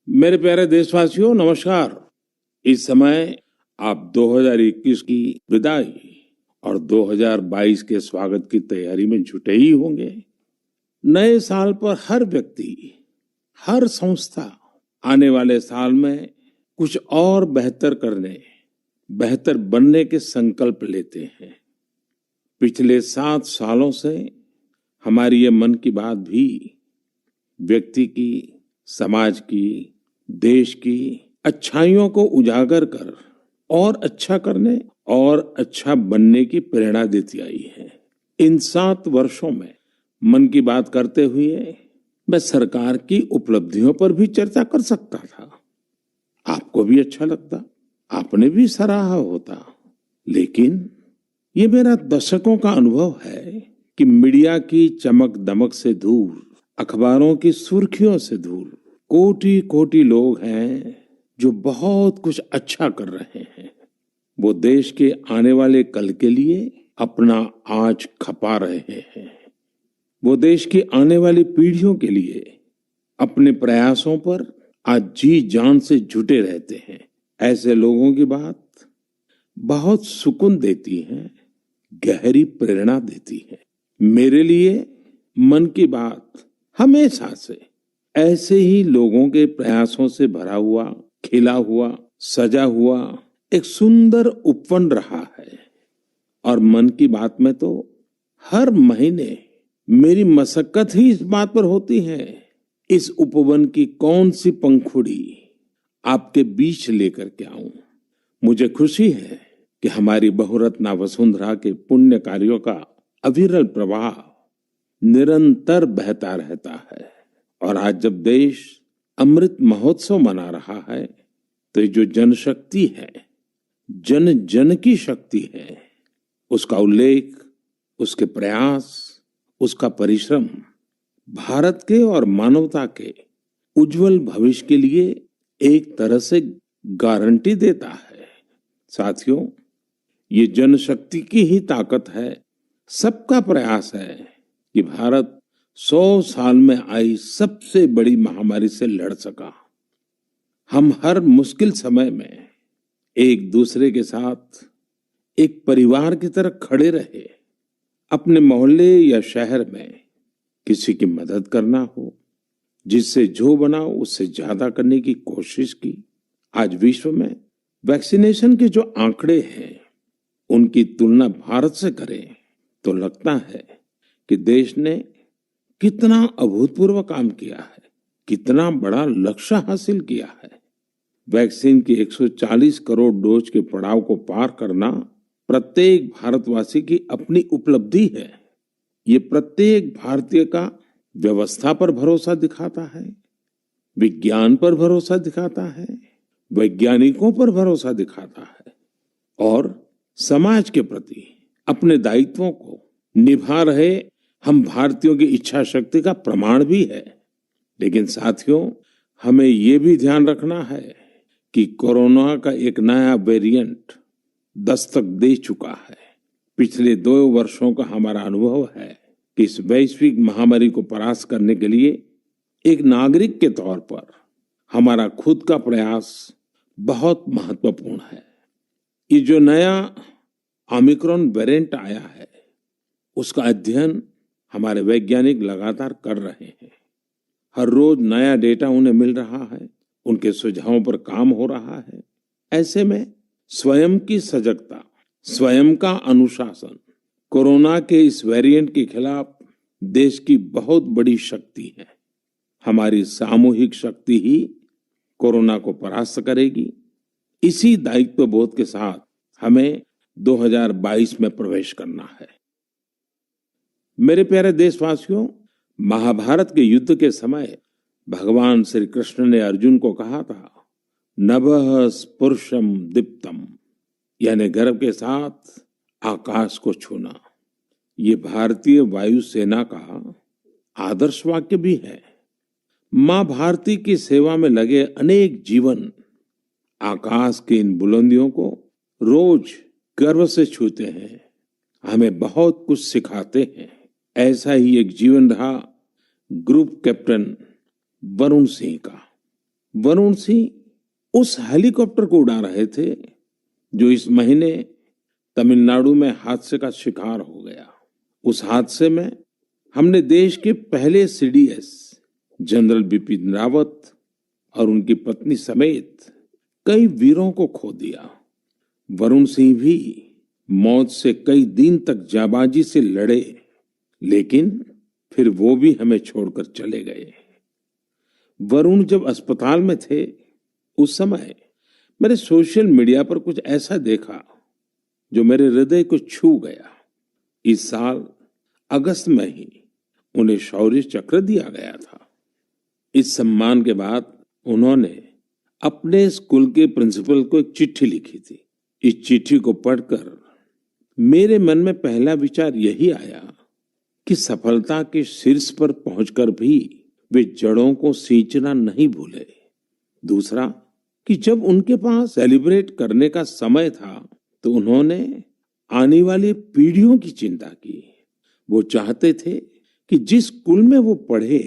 मेरे प्यारे देशवासियों, नमस्कार। इस समय आप 2021 की विदाई और 2022 के स्वागत की तैयारी में जुटे ही होंगे। नए साल पर हर व्यक्ति, हर संस्था आने वाले साल में कुछ और बेहतर करने, बेहतर बनने के संकल्प लेते हैं। पिछले 7 सालों से हमारी ये मन की बात भी व्यक्ति की, समाज की, देश की अच्छाइयों को उजागर कर और अच्छा करने और अच्छा बनने की प्रेरणा देती आई है। इन 7 वर्षों में मन की बात करते हुए मैं सरकार की उपलब्धियों पर भी चर्चा कर सकता था। आपको भी अच्छा लगता, आपने भी सराहा होता। लेकिन ये मेरा दशकों का अनुभव है कि मीडिया की चमक दमक से दूर, अखबारों की सुर्खियों से दूर कोटि कोटि लोग हैं जो बहुत कुछ अच्छा कर रहे हैं। वो देश के आने वाले कल के लिए अपना आज खपा रहे हैं। वो देश की आने वाली पीढ़ियों के लिए अपने प्रयासों पर आज जी जान से जुटे रहते हैं। ऐसे लोगों की बात बहुत सुकून देती है, गहरी प्रेरणा देती है। मेरे लिए मन की बात हमेशा से ऐसे ही लोगों के प्रयासों से भरा हुआ, खिला हुआ, सजा हुआ एक सुंदर उपवन रहा है। और मन की बात में तो हर महीने मेरी मशक्कत ही इस बात पर होती है, इस उपवन की कौन सी पंखुड़ी आपके बीच लेकर के आऊं। मुझे खुशी है कि हमारी बहुरत्ना वसुंधरा के पुण्य कार्यों का अविरल प्रवाह निरंतर बहता रहता है। और आज जब देश अमृत महोत्सव मना रहा है, तो ये जो जनशक्ति है, जन जन की शक्ति है, उसका उल्लेख, उसके प्रयास, उसका परिश्रम भारत के और मानवता के उज्जवल भविष्य के लिए एक तरह से गारंटी देता है। साथियों, ये जनशक्ति की ही ताकत है, सबका प्रयास है कि भारत 100 साल में आई सबसे बड़ी महामारी से लड़ सका। हम हर मुश्किल समय में एक दूसरे के साथ एक परिवार की तरह खड़े रहे। अपने मोहल्ले या शहर में किसी की मदद करना हो, जिससे जो बना उससे ज्यादा करने की कोशिश की। आज विश्व में वैक्सीनेशन के जो आंकड़े हैं, उनकी तुलना भारत से करें तो लगता है कि देश ने कितना अभूतपूर्व काम किया है, कितना बड़ा लक्ष्य हासिल किया है। वैक्सीन की 140 करोड़ डोज के पड़ाव को पार करना प्रत्येक भारतवासी की अपनी उपलब्धि है। ये प्रत्येक भारतीय का व्यवस्था पर भरोसा दिखाता है, विज्ञान पर भरोसा दिखाता है, वैज्ञानिकों पर भरोसा दिखाता है और समाज के प्रति अपने दायित्वों को निभा रहे हम भारतीयों की इच्छा शक्ति का प्रमाण भी है। लेकिन साथियों, हमें ये भी ध्यान रखना है कि कोरोना का एक नया वेरिएंट दस्तक दे चुका है। पिछले 2 वर्षों का हमारा अनुभव है कि इस वैश्विक महामारी को परास्त करने के लिए एक नागरिक के तौर पर हमारा खुद का प्रयास बहुत महत्वपूर्ण है। ये जो नया ओमिक्रॉन वेरिएंट आया है, उसका अध्ययन हमारे वैज्ञानिक लगातार कर रहे हैं। हर रोज नया डेटा उन्हें मिल रहा है, उनके सुझावों पर काम हो रहा है। ऐसे में स्वयं की सजगता, स्वयं का अनुशासन कोरोना के इस वेरिएंट के खिलाफ देश की बहुत बड़ी शक्ति है। हमारी सामूहिक शक्ति ही कोरोना को परास्त करेगी। इसी दायित्व बोध के साथ हमें 2022 में प्रवेश करना है। मेरे प्यारे देशवासियों, महाभारत के युद्ध के समय भगवान श्री कृष्ण ने अर्जुन को कहा था, नभः स्पुरुषम दीप्तम, यानी गर्व के साथ आकाश को छूना। ये भारतीय वायुसेना का आदर्श वाक्य भी है। मां भारती की सेवा में लगे अनेक जीवन आकाश की इन बुलंदियों को रोज गर्व से छूते हैं, हमें बहुत कुछ सिखाते हैं। ऐसा ही एक जीवन रहा ग्रुप कैप्टन वरुण सिंह का। वरुण सिंह उस हेलीकॉप्टर को उड़ा रहे थे जो इस महीने तमिलनाडु में हादसे का शिकार हो गया। उस हादसे में हमने देश के पहले सीडीएस जनरल बिपिन रावत और उनकी पत्नी समेत कई वीरों को खो दिया। वरुण सिंह भी मौत से कई दिन तक जाबाजी से लड़े, लेकिन फिर वो भी हमें छोड़कर चले गए। वरुण जब अस्पताल में थे, उस समय मैंने सोशल मीडिया पर कुछ ऐसा देखा जो मेरे हृदय को छू गया। इस साल अगस्त में ही उन्हें शौर्य चक्र दिया गया था। इस सम्मान के बाद उन्होंने अपने स्कूल के प्रिंसिपल को एक चिट्ठी लिखी थी। इस चिट्ठी को पढ़कर मेरे मन में पहला विचार यही आया कि सफलता के शीर्ष पर पहुंचकर भी वे जड़ों को सींचना नहीं भूले। दूसरा कि जब उनके पास सेलिब्रेट करने का समय था तो उन्होंने आने वाली पीढ़ियों की चिंता की। वो चाहते थे कि जिस स्कूल में वो पढ़े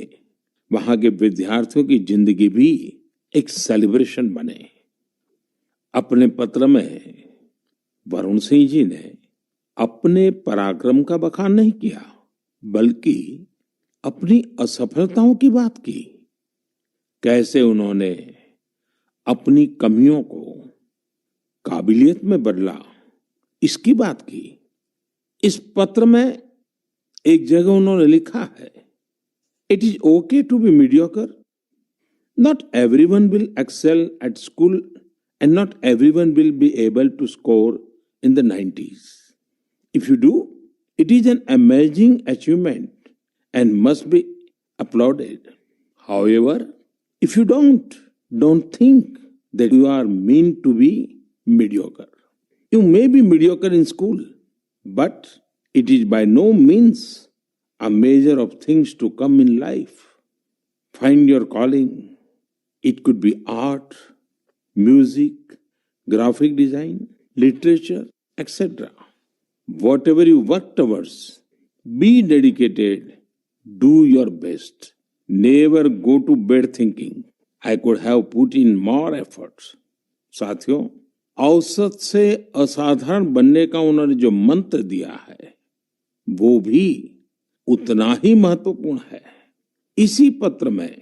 वहां के विद्यार्थियों की जिंदगी भी एक सेलिब्रेशन बने। अपने पत्र में वरुण सिंह जी ने अपने पराक्रम का बखान नहीं किया, बल्कि अपनी असफलताओं की बात की। कैसे उन्होंने अपनी कमियों को काबिलियत में बदला, इसकी बात की। इस पत्र में एक जगह उन्होंने लिखा है, it is okay to be mediocre, not everyone will excel at school and not everyone will be able to score in the 90s. If you do, it is an amazing achievement and must be applauded. However, if you don't think that you are meant to be mediocre. You may be mediocre in school, but it is by no means a measure of things to come in life. Find your calling. It could be art, music, graphic design, literature, etc. Whatever you work towards, be dedicated, do your best. Never go to bed thinking, I could have put in more efforts. साथियों, औसत से असाधारण बनने का उन्होंने जो मंत्र दिया है, वो भी उतना ही महत्वपूर्ण है। इसी पत्र में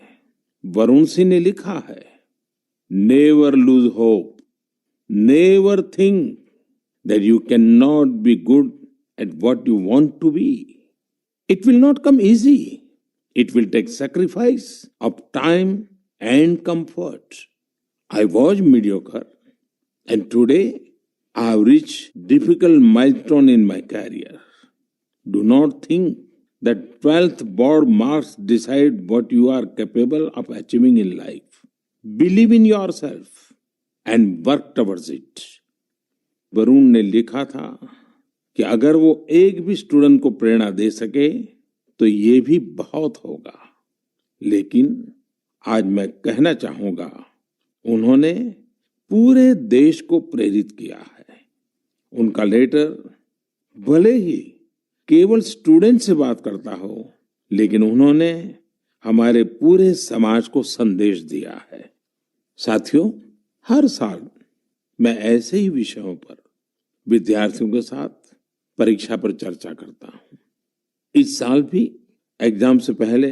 वरुण सिंह ने लिखा है, never lose hope, never think that you cannot be good at what you want to be. It will not come easy. It will take sacrifice of time and comfort. I was mediocre and today I have reached difficult milestone in my career. Do not think that 12th board marks decide what you are capable of achieving in life. Believe in yourself and work towards it. Varun ने लिखा था कि अगर वो एक भी student को प्रेरणा दे सके तो ये भी बहुत होगा। लेकिन आज मैं कहना चाहूंगा, उन्होंने पूरे देश को प्रेरित किया है। उनका लेटर भले ही केवल स्टूडेंट से बात करता हो, लेकिन उन्होंने हमारे पूरे समाज को संदेश दिया है। साथियों, हर साल मैं ऐसे ही विषयों पर विद्यार्थियों के साथ परीक्षा पर चर्चा करता हूं। इस साल भी एग्जाम से पहले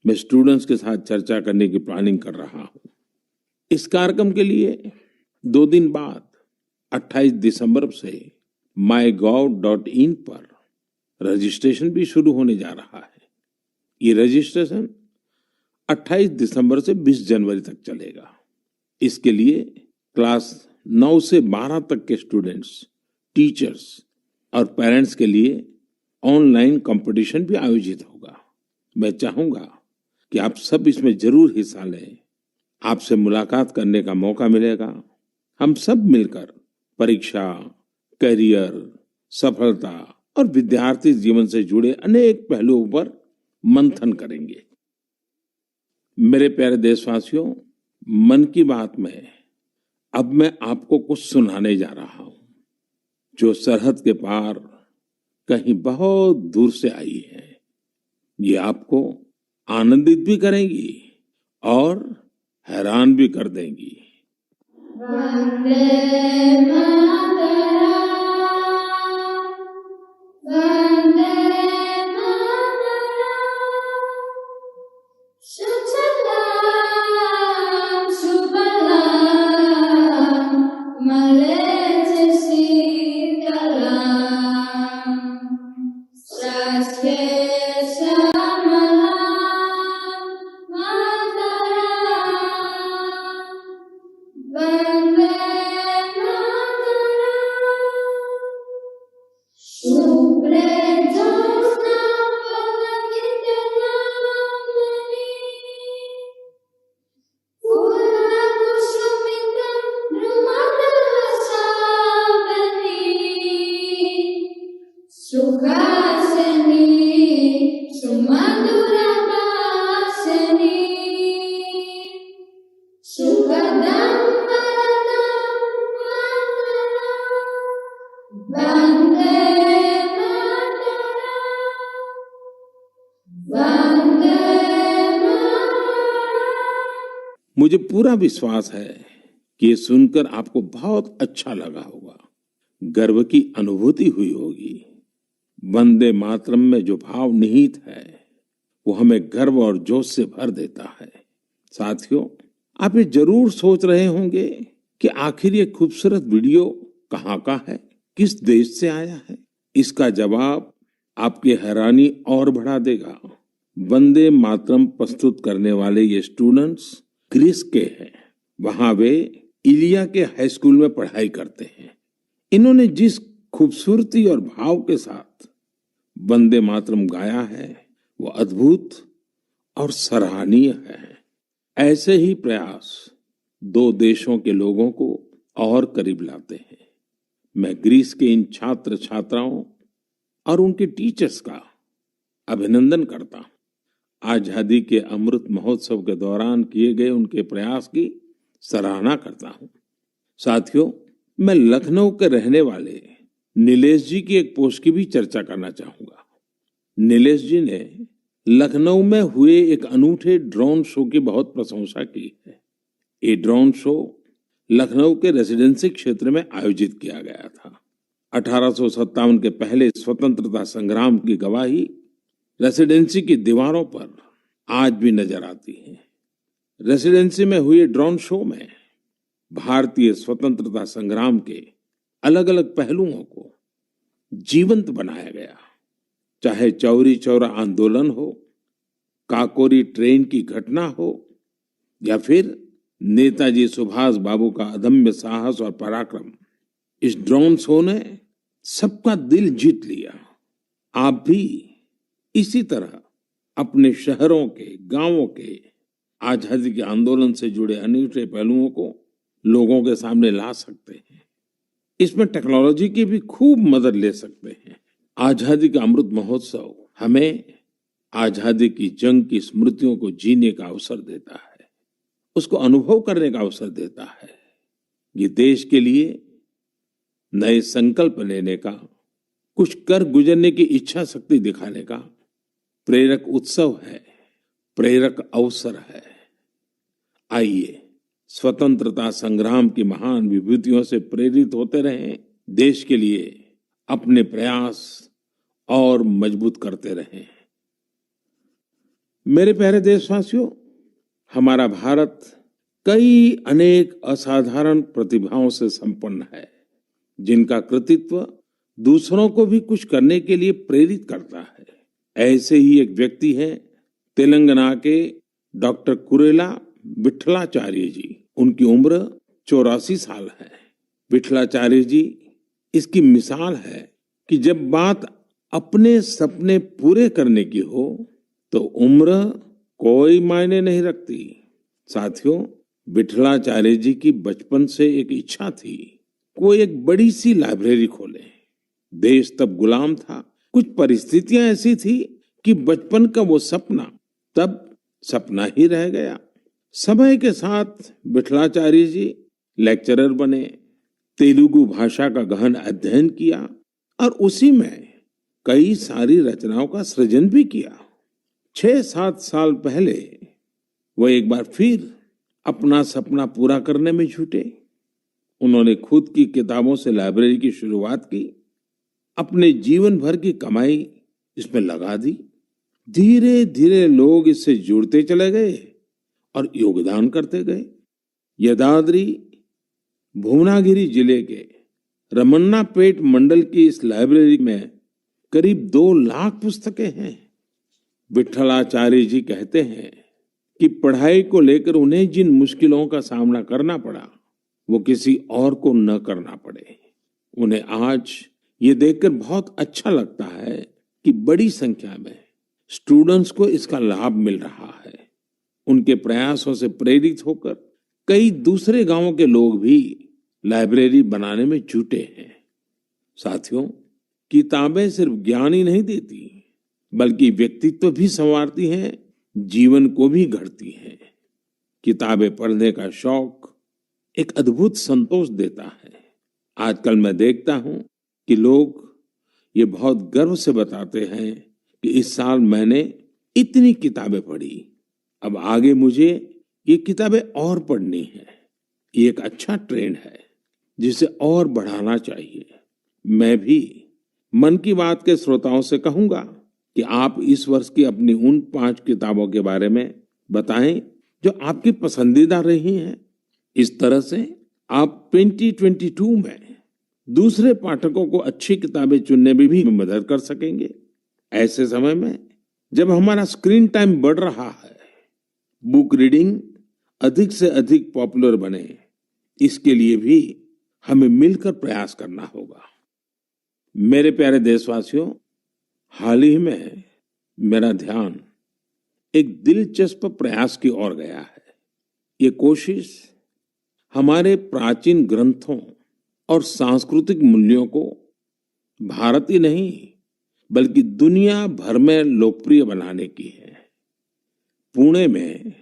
मैं स्टूडेंट्स के साथ चर्चा करने की प्लानिंग कर रहा हूं। इस कार्यक्रम के लिए 2 दिन बाद 28 दिसंबर से mygov.in पर रजिस्ट्रेशन भी शुरू होने जा रहा है। ये रजिस्ट्रेशन 28 दिसंबर से 20 जनवरी तक चलेगा। इसके लिए क्लास 9 से 12 तक के स्टूडेंट्स, टीचर्स और पेरेंट्स के लिए ऑनलाइन कंपटीशन भी आयोजित होगा। मैं चाहूंगा कि आप सब इसमें जरूर हिस्सा लें। आपसे मुलाकात करने का मौका मिलेगा। हम सब मिलकर परीक्षा, करियर, सफलता और विद्यार्थी जीवन से जुड़े अनेक पहलुओं पर मंथन करेंगे। मेरे प्यारे देशवासियों, मन की बात में अब मैं आपको कुछ सुनाने जा रहा हूं जो सरहद के पार कहीं बहुत दूर से आई हैं। ये आपको आनंदित भी करेंगी और हैरान भी कर देंगी। वंदे मातरम, वंदे मातरम, सुजलाम सुफलाम मलयज शीतलाम, स्वस्ति श्यामलाम मातरम, वंदे मातरम, शुभ्रे ज्योत्स्ना पुलकितयामिनी, फूलकुसुमितं द्रुमदलशोभिनी, सुहासिनी सुमधुरभाषिणी, सुखदं वरदं मातरं, वन्दे मातरं, वन्दे मातरं। मुझे पूरा विश्वास है कि ये सुनकर आपको बहुत अच्छा लगा होगा, गर्व की अनुभूति हुई होगी। वंदे मातरम में जो भाव निहित है वो हमें गर्व और जोश से भर देता है। साथियों, आप ये जरूर सोच रहे होंगे कि आखिर ये खूबसूरत वीडियो कहाँ का है, किस देश से आया है। इसका जवाब आपकी हैरानी और बढ़ा देगा। वंदे मातरम प्रस्तुत करने वाले ये स्टूडेंट्स ग्रीस के हैं। वहां वे इलिया के हाई स्कूल में पढ़ाई करते हैं। इन्होंने जिस खूबसूरती और भाव के साथ वंदे मातरम गाया है वो अद्भुत और सराहनीय है। ऐसे ही प्रयास दो देशों के लोगों को और करीब लाते हैं। मैं ग्रीस के इन छात्र छात्राओं और उनके टीचर्स का अभिनंदन करता हूं। आजादी के अमृत महोत्सव के दौरान किए गए उनके प्रयास की सराहना करता हूं। साथियों, मैं लखनऊ के रहने वाले नीलेश जी की एक पोस्ट की भी चर्चा करना चाहूंगा। नीलेश जी ने लखनऊ में हुए एक अनूठे ड्रोन शो की बहुत प्रशंसा की है। ये ड्रोन शो लखनऊ के रेसिडेंसी क्षेत्र में आयोजित किया गया था। 1857 के पहले स्वतंत्रता संग्राम की गवाही रेसिडेंसी की दीवारों पर आज भी नजर आती है। रेसिडेंसी में हुए ड्रोन शो में भारतीय स्वतंत्रता संग्राम के अलग अलग पहलुओं को जीवंत बनाया गया। चाहे चौरी चौरा आंदोलन हो, काकोरी ट्रेन की घटना हो या फिर नेताजी सुभाष बाबू का अदम्य साहस और पराक्रम, इस ड्रोन शो ने सबका दिल जीत लिया। आप भी इसी तरह अपने शहरों के, गांवों के आजादी के आंदोलन से जुड़े अनूठे पहलुओं को लोगों के सामने ला सकते हैं। इसमें टेक्नोलॉजी की भी खूब मदद ले सकते हैं। आजादी का अमृत महोत्सव हमें आजादी की जंग की स्मृतियों को जीने का अवसर देता है, उसको अनुभव करने का अवसर देता है। ये देश के लिए नए संकल्प लेने का, कुछ कर गुजरने की इच्छा शक्ति दिखाने का प्रेरक उत्सव है, प्रेरक अवसर है। आइए स्वतंत्रता संग्राम की महान विभूतियों से प्रेरित होते रहें, देश के लिए अपने प्रयास और मजबूत करते रहें। मेरे प्यारे देशवासियों, हमारा भारत कई अनेक असाधारण प्रतिभाओं से संपन्न है, जिनका कृतित्व दूसरों को भी कुछ करने के लिए प्रेरित करता है। ऐसे ही एक व्यक्ति हैं तेलंगाना के डॉक्टर कुरेला विठलाचार्य जी। उनकी उम्र 84 साल है। विठलाचार्य जी इसकी मिसाल है कि जब बात अपने सपने पूरे करने की हो तो उम्र कोई मायने नहीं रखती। साथियों, विठलाचार्य जी की बचपन से एक इच्छा थी, वो एक बड़ी सी लाइब्रेरी खोले। देश तब गुलाम था, कुछ परिस्थितियां ऐसी थी कि बचपन का वो सपना तब सपना ही रह गया। समय के साथ विठलाचार्य जी लेक्चरर बने, तेलुगु भाषा का गहन अध्ययन किया और उसी में कई सारी रचनाओं का सृजन भी किया। 6-7 साल पहले वो एक बार फिर अपना सपना पूरा करने में जुटे। उन्होंने खुद की किताबों से लाइब्रेरी की शुरुआत की, अपने जीवन भर की कमाई इसमें लगा दी। धीरे धीरे लोग इससे जुड़ते चले गए और योगदान करते गए। यदाद्री भुवनागिरी जिले के रमन्नापेट मंडल की इस लाइब्रेरी में करीब 2 लाख पुस्तकें हैं। विठलाचार्य जी कहते हैं कि पढ़ाई को लेकर उन्हें जिन मुश्किलों का सामना करना पड़ा, वो किसी और को न करना पड़े। उन्हें आज ये देखकर बहुत अच्छा लगता है कि बड़ी संख्या में स्टूडेंट्स को इसका लाभ मिल रहा है। उनके प्रयासों से प्रेरित होकर कई दूसरे गांवों के लोग भी लाइब्रेरी बनाने में जुटे हैं। साथियों, किताबें सिर्फ ज्ञान ही नहीं देती, बल्कि व्यक्तित्व भी संवारती हैं, जीवन को भी गढ़ती हैं। किताबें पढ़ने का शौक एक अद्भुत संतोष देता है। आजकल मैं देखता हूं कि लोग ये बहुत गर्व से बताते हैं कि इस साल मैंने इतनी किताबें पढ़ी, अब आगे मुझे ये किताबें और पढ़नी है। ये एक अच्छा ट्रेंड है जिसे और बढ़ाना चाहिए। मैं भी मन की बात के श्रोताओं से कहूंगा कि आप इस वर्ष की अपनी उन 5 किताबों के बारे में बताएं जो आपकी पसंदीदा रही हैं। इस तरह से आप 2022 में दूसरे पाठकों को अच्छी किताबें चुनने में भी मदद कर सकेंगे। ऐसे समय में जब हमारा स्क्रीन टाइम बढ़ रहा है, बुक रीडिंग अधिक से अधिक पॉपुलर बने, इसके लिए भी हमें मिलकर प्रयास करना होगा। मेरे प्यारे देशवासियों, हाल ही में मेरा ध्यान एक दिलचस्प प्रयास की ओर गया है। ये कोशिश हमारे प्राचीन ग्रंथों और सांस्कृतिक मूल्यों को भारत ही नहीं बल्कि दुनिया भर में लोकप्रिय बनाने की है। पुणे में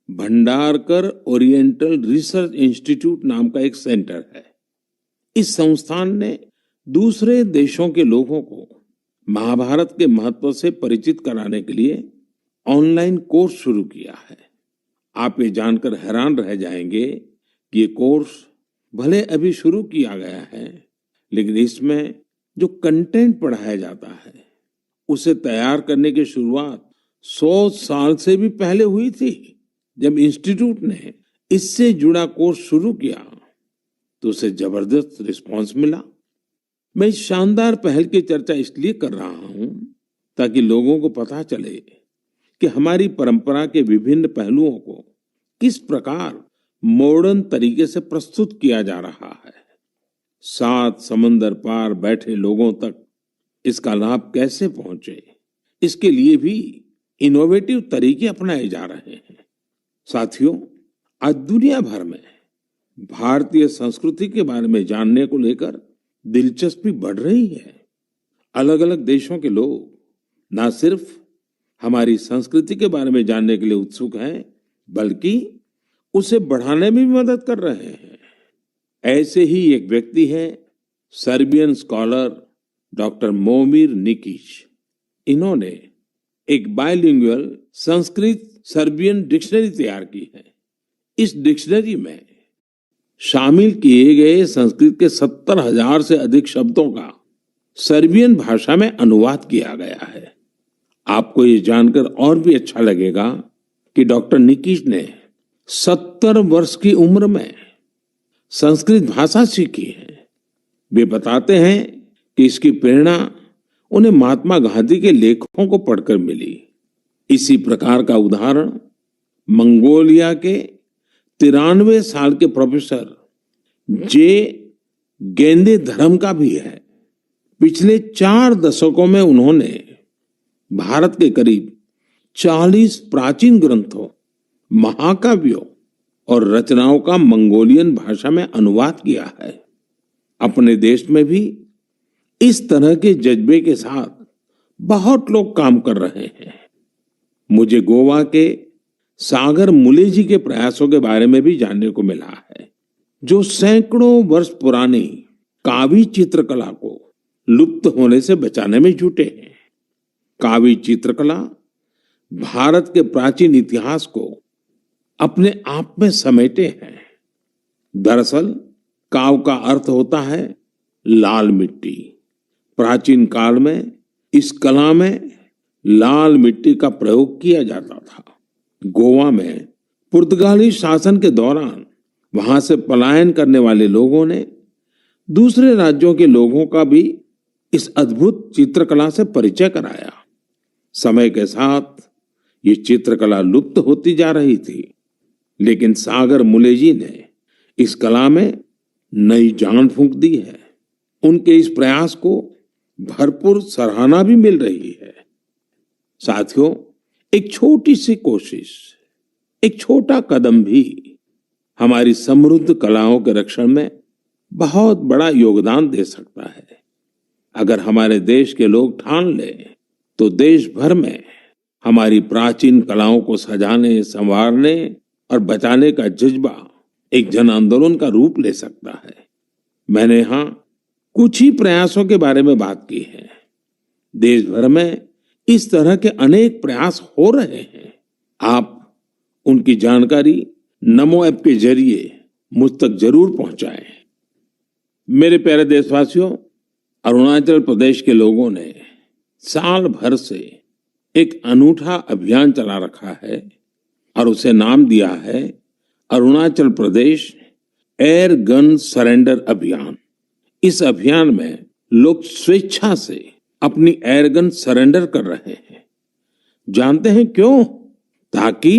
भंडारकर ओरिएंटल रिसर्च इंस्टीट्यूट नाम का एक सेंटर है। इस संस्थान ने दूसरे देशों के लोगों को महाभारत के महत्व से परिचित कराने के लिए ऑनलाइन कोर्स शुरू किया है। आप ये जानकर हैरान रह जाएंगे कि ये कोर्स भले अभी शुरू किया गया है, लेकिन इसमें जो कंटेंट पढ़ाया जाता है उसे तैयार करने की शुरुआत 100 साल से भी पहले हुई थी। जब इंस्टीट्यूट ने इससे जुड़ा कोर्स शुरू किया तो उसे जबरदस्त रिस्पांस मिला। मैं इस शानदार पहल की चर्चा इसलिए कर रहा हूं ताकि लोगों को पता चले कि हमारी परंपरा के विभिन्न पहलुओं को किस प्रकार मॉडर्न तरीके से प्रस्तुत किया जा रहा है। 7 समंदर पार बैठे लोगों तक इसका लाभ कैसे पहुंचे, इसके लिए भी इनोवेटिव तरीके अपनाए जा रहे हैं। साथियों, आज दुनिया भर में भारतीय संस्कृति के बारे में जानने को लेकर दिलचस्पी बढ़ रही है। अलग अलग देशों के लोग न सिर्फ हमारी संस्कृति के बारे में जानने के लिए उत्सुक हैं, बल्कि उसे बढ़ाने में भी मदद कर रहे हैं। ऐसे ही एक व्यक्ति हैं सर्बियन स्कॉलर डॉक्टर मोमिर निकिच। इन्होंने एक बायलिंगुअल संस्कृत सर्बियन डिक्शनरी तैयार की है। इस डिक्शनरी में शामिल किए गए संस्कृत के 70,000 से अधिक शब्दों का सर्बियन भाषा में अनुवाद किया गया है। आपको ये जानकर और भी अच्छा लगेगा कि डॉक्टर निकिच ने 70 वर्ष की उम्र में संस्कृत भाषा सीखी है। वे बताते हैं कि इसकी प्रेरणा उन्हें महात्मा गांधी के लेखों को पढ़कर मिली। इसी प्रकार का उदाहरण मंगोलिया के 93 साल के प्रोफेसर जे गेंदे धर्म का भी है। पिछले 4 दशकों में उन्होंने भारत के करीब 40 प्राचीन ग्रंथों, महाकाव्यों और रचनाओं का मंगोलियन भाषा में अनुवाद किया है। अपने देश में भी इस तरह के जज्बे के साथ बहुत लोग काम कर रहे हैं। मुझे गोवा के सागर मुले जी के प्रयासों के बारे में भी जानने को मिला है, जो सैकड़ों वर्ष पुरानी कावी चित्रकला को लुप्त होने से बचाने में जुटे हैं। कावी चित्रकला भारत के प्राचीन इतिहास को अपने आप में समेटे हैं। दरअसल काव का अर्थ होता है लाल मिट्टी। प्राचीन काल में इस कला में लाल मिट्टी का प्रयोग किया जाता था। गोवा में पुर्तगाली शासन के दौरान वहां से पलायन करने वाले लोगों ने दूसरे राज्यों के लोगों का भी इस अद्भुत चित्रकला से परिचय कराया। समय के साथ ये चित्रकला लुप्त होती जा रही थी, लेकिन सागर मुले जी ने इस कला में नई जान फूंक दी है। उनके इस प्रयास को भरपूर सराहना भी मिल रही है। साथियों, एक छोटी सी कोशिश, एक छोटा कदम भी हमारी समृद्ध कलाओं के रक्षण में बहुत बड़ा योगदान दे सकता है। अगर हमारे देश के लोग ठान लें तो देश भर में हमारी प्राचीन कलाओं को सजाने, संवारने और बचाने का जज्बा एक जन आंदोलन का रूप ले सकता है। मैंने यहाँ कुछ ही प्रयासों के बारे में बात की है। देश भर में इस तरह के अनेक प्रयास हो रहे हैं। आप उनकी जानकारी नमो ऐप के जरिए मुझ तक जरूर पहुंचाएं। मेरे प्यारे देशवासियों, अरुणाचल प्रदेश के लोगों ने साल भर से एक अनूठा अभियान चला रखा है और उसे नाम दिया है Arunachal Pradesh air gun surrender अभियान। इस अभियान में लोग स्वेच्छा से अपनी एयर गन सरेंडर कर रहे हैं। जानते हैं क्यों? ताकि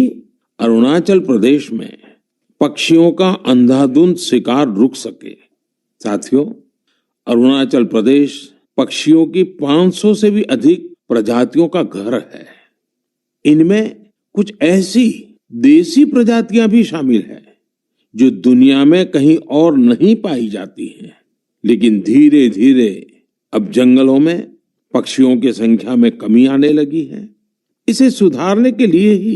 अरुणाचल प्रदेश में पक्षियों का अंधाधुंध शिकार रुक सके। साथियों, अरुणाचल प्रदेश पक्षियों की 500 से भी अधिक प्रजातियों का घर है। इनमें कुछ ऐसी देसी प्रजातियां भी शामिल हैं जो दुनिया में कहीं और नहीं पाई जाती हैं। लेकिन धीरे धीरे अब जंगलों में पक्षियों की संख्या में कमी आने लगी है। इसे सुधारने के लिए ही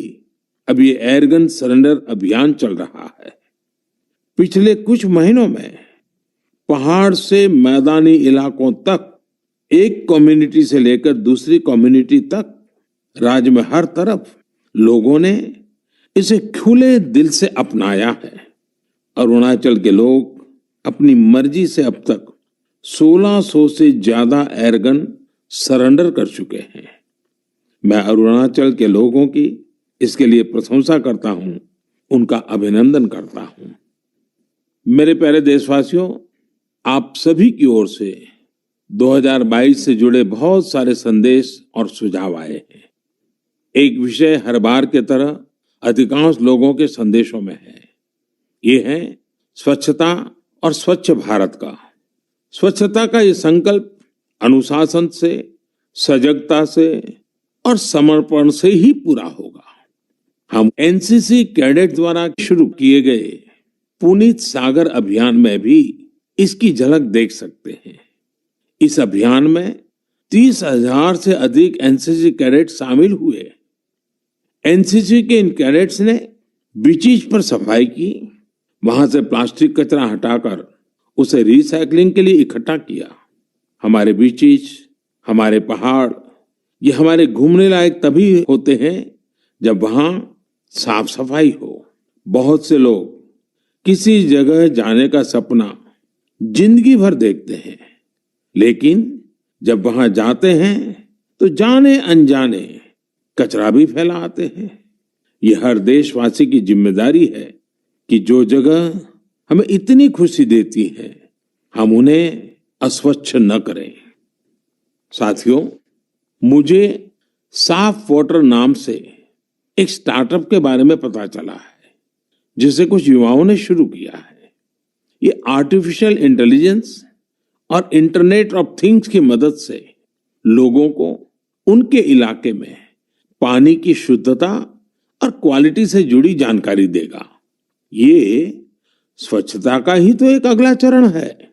अब ये एयरगन सरेंडर अभियान चल रहा है। पिछले कुछ महीनों में पहाड़ से मैदानी इलाकों तक, एक कम्युनिटी से लेकर दूसरी कम्युनिटी तक, राज्य में हर तरफ लोगों ने इसे खुले दिल से अपनाया है। अरुणाचल के लोग अपनी मर्जी से अब तक 1600 से ज्यादा एयरगन सरेंडर कर चुके हैं। मैं अरुणाचल के लोगों की इसके लिए प्रशंसा करता हूं, उनका अभिनंदन करता हूं। मेरे प्यारे देशवासियों, आप सभी की ओर से 2022 से जुड़े बहुत सारे संदेश और सुझाव आए हैं। एक विषय हर बार की तरह अधिकांश लोगों के संदेशों में है। ये है स्वच्छता और स्वच्छ भारत का। स्वच्छता का ये संकल्प अनुशासन से, सजगता से और समर्पण से ही पूरा होगा। हम एनसीसी कैडेट द्वारा शुरू किए गए पुनीत सागर अभियान में भी इसकी झलक देख सकते हैं। इस अभियान में 30,000 से अधिक एनसीसी कैडेट शामिल हुए। एनसीसी के इन कैडेट्स ने बीचीज पर सफाई की, वहां से प्लास्टिक कचरा हटाकर उसे रिसाइकलिंग के लिए इकट्ठा किया। हमारे बीचीज, हमारे पहाड़, ये हमारे घूमने लायक तभी होते हैं जब वहां साफ सफाई हो। बहुत से लोग किसी जगह जाने का सपना जिंदगी भर देखते हैं, लेकिन जब वहां जाते हैं तो जाने अनजाने कचरा भी फैला आते हैं। ये हर देशवासी की जिम्मेदारी है कि जो जगह हमें इतनी खुशी देती है, हम उन्हें अस्वच्छ न करें। साथियों, मुझे साफ वाटर नाम से एक स्टार्टअप के बारे में पता चला है, जिसे कुछ युवाओं ने शुरू किया है। ये आर्टिफिशियल इंटेलिजेंस और इंटरनेट ऑफ थिंग्स की मदद से लोगों को उनके इलाके में पानी की शुद्धता और क्वालिटी से जुड़ी जानकारी देगा। ये स्वच्छता का ही तो एक अगला चरण है।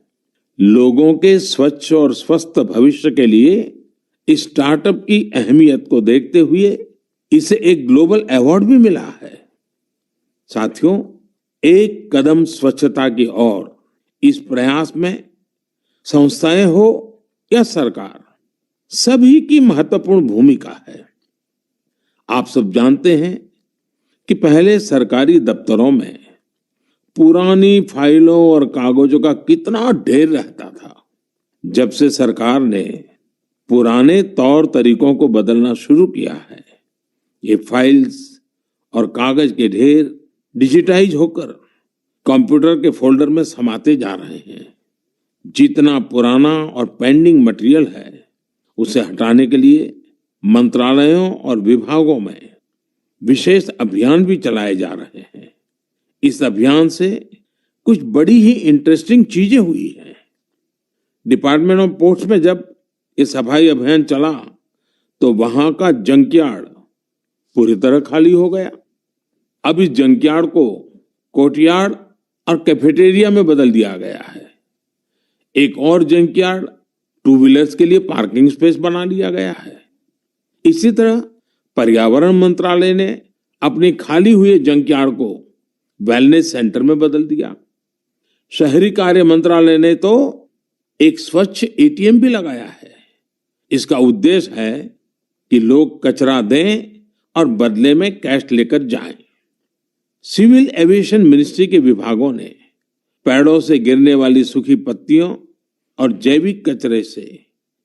लोगों के स्वच्छ और स्वस्थ भविष्य के लिए इस स्टार्टअप की अहमियत को देखते हुए इसे एक ग्लोबल अवार्ड भी मिला है। साथियों, एक कदम स्वच्छता की ओर इस प्रयास में संस्थाएं हो या सरकार, सभी की महत्वपूर्ण भूमिका है। आप सब जानते हैं कि पहले सरकारी दफ्तरों में पुरानी फाइलों और कागजों का कितना ढेर रहता था। जब से सरकार ने पुराने तौर तरीकों को बदलना शुरू किया है, ये फाइल्स और कागज के ढेर डिजिटाइज होकर कंप्यूटर के फोल्डर में समाते जा रहे हैं। जितना पुराना और पेंडिंग मटेरियल है, उसे हटाने के लिए मंत्रालयों और विभागों में विशेष अभियान भी चलाए जा रहे हैं। इस अभियान से कुछ बड़ी ही इंटरेस्टिंग चीजें हुई हैं। डिपार्टमेंट ऑफ पोस्ट में जब ये सफाई अभियान चला तो वहां का जंकयार्ड पूरी तरह खाली हो गया। अब इस जंकयार्ड को कोर्टयार्ड और कैफेटेरिया में बदल दिया गया है। एक और जंकयार्ड टू व्हीलर्स के लिए पार्किंग स्पेस बना लिया गया है। इसी तरह पर्यावरण मंत्रालय ने अपनी खाली हुए जंकयार्ड को वेलनेस सेंटर में बदल दिया। शहरी कार्य मंत्रालय ने तो एक स्वच्छ एटीएम भी लगाया है। इसका उद्देश्य है कि लोग कचरा दें और बदले में कैश लेकर जाएं। सिविल एविएशन मिनिस्ट्री के विभागों ने पेड़ों से गिरने वाली सूखी पत्तियों और जैविक कचरे से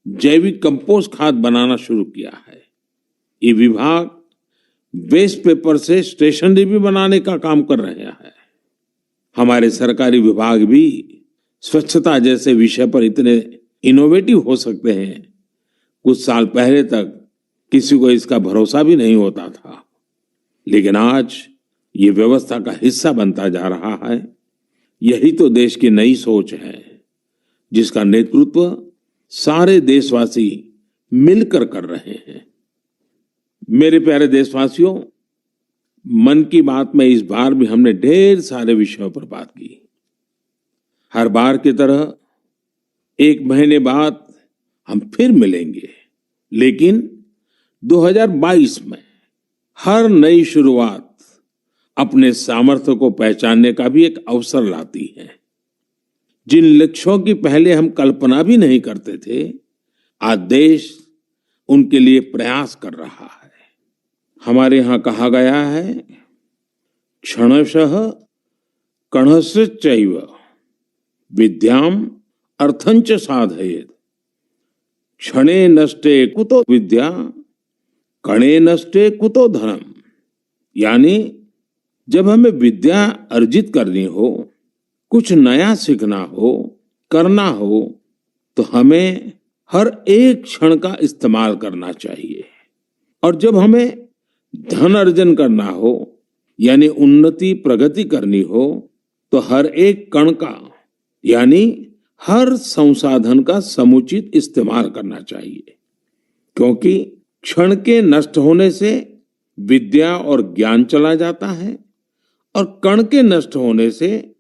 जैविक कंपोस्ट खाद बनाना शुरू किया है। ये विभाग वेस्ट पेपर से स्टेशनरी भी बनाने का काम कर रहे हैं। हमारे सरकारी विभाग भी स्वच्छता जैसे विषय पर इतने इनोवेटिव हो सकते हैं। कुछ साल पहले तक किसी को इसका भरोसा भी नहीं होता था, लेकिन आज ये व्यवस्था का हिस्सा बनता जा रहा है। यही तो देश की नई सोच है, जिसका नेतृत्व सारे देशवासी मिलकर कर रहे हैं। मेरे प्यारे देशवासियों, मन की बात में इस बार भी हमने ढेर सारे विषयों पर बात की। हर बार की तरह एक महीने बाद हम फिर मिलेंगे, लेकिन 2022 में हर नई शुरुआत अपने सामर्थ्य को पहचानने का भी एक अवसर लाती है। जिन लक्ष्यों की पहले हम कल्पना भी नहीं करते थे, आज देश उनके लिए प्रयास कर रहा है। हमारे यहाँ कहा गया है, क्षणशः कणश्चैव विद्याम अर्थंच साधयेत्। क्षणे नष्टे कुतो विद्या, कणे नष्टे कुतो धनम। यानी जब हमें विद्या अर्जित करनी हो, कुछ नया सीखना हो, करना हो, तो हमें हर एक क्षण का इस्तेमाल करना चाहिए। और जब हमें धन अर्जन करना हो, यानी उन्नति प्रगति करनी हो, तो हर एक कण का यानी हर संसाधन का समुचित इस्तेमाल करना चाहिए। क्योंकि क्षण के नष्ट होने से विद्या और ज्ञान चला जाता है, और कण के नष्ट होने से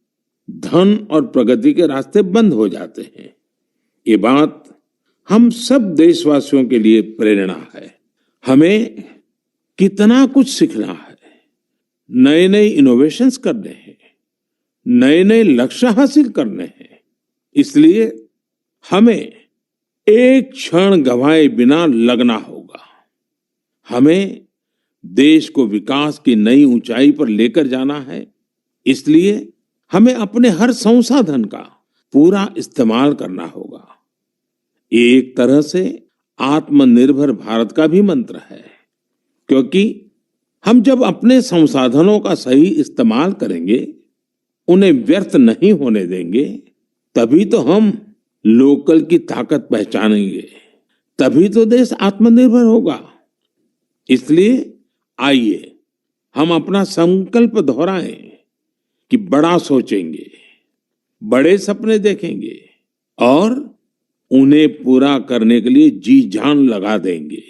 धन और प्रगति के रास्ते बंद हो जाते हैं। ये बात हम सब देशवासियों के लिए प्रेरणा है। हमें कितना कुछ सीखना है, नए नए इनोवेशंस करने हैं, नए नए लक्ष्य हासिल करने हैं। इसलिए हमें एक क्षण गंवाए बिना लगना होगा। हमें देश को विकास की नई ऊंचाई पर लेकर जाना है। इसलिए हमें अपने हर संसाधन का पूरा इस्तेमाल करना होगा। ये एक तरह से आत्मनिर्भर भारत का भी मंत्र है, क्योंकि हम जब अपने संसाधनों का सही इस्तेमाल करेंगे, उन्हें व्यर्थ नहीं होने देंगे, तभी तो हम लोकल की ताकत पहचानेंगे, तभी तो देश आत्मनिर्भर होगा। इसलिए आइए हम अपना संकल्प दोहराएं कि बड़ा सोचेंगे, बड़े सपने देखेंगे और उन्हें पूरा करने के लिए जी जान लगा देंगे।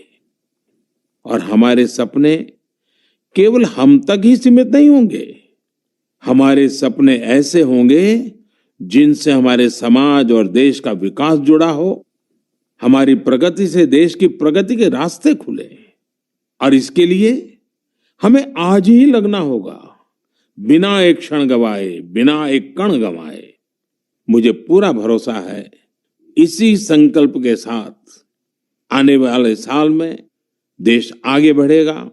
और हमारे सपने केवल हम तक ही सीमित नहीं होंगे। हमारे सपने ऐसे होंगे जिनसे हमारे समाज और देश का विकास जुड़ा हो। हमारी प्रगति से देश की प्रगति के रास्ते खुले। और इसके लिए हमें आज ही लगना होगा, बिना एक क्षण गवाए, बिना एक कण गवाए। मुझे पूरा भरोसा है इसी संकल्प के साथ आने वाले साल में देश आगे बढ़ेगा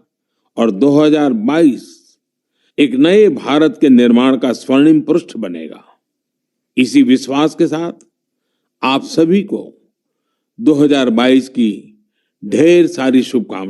और 2022 एक नए भारत के निर्माण का स्वर्णिम पृष्ठ बनेगा। इसी विश्वास के साथ आप सभी को 2022 की ढेर सारी शुभकामनाएं।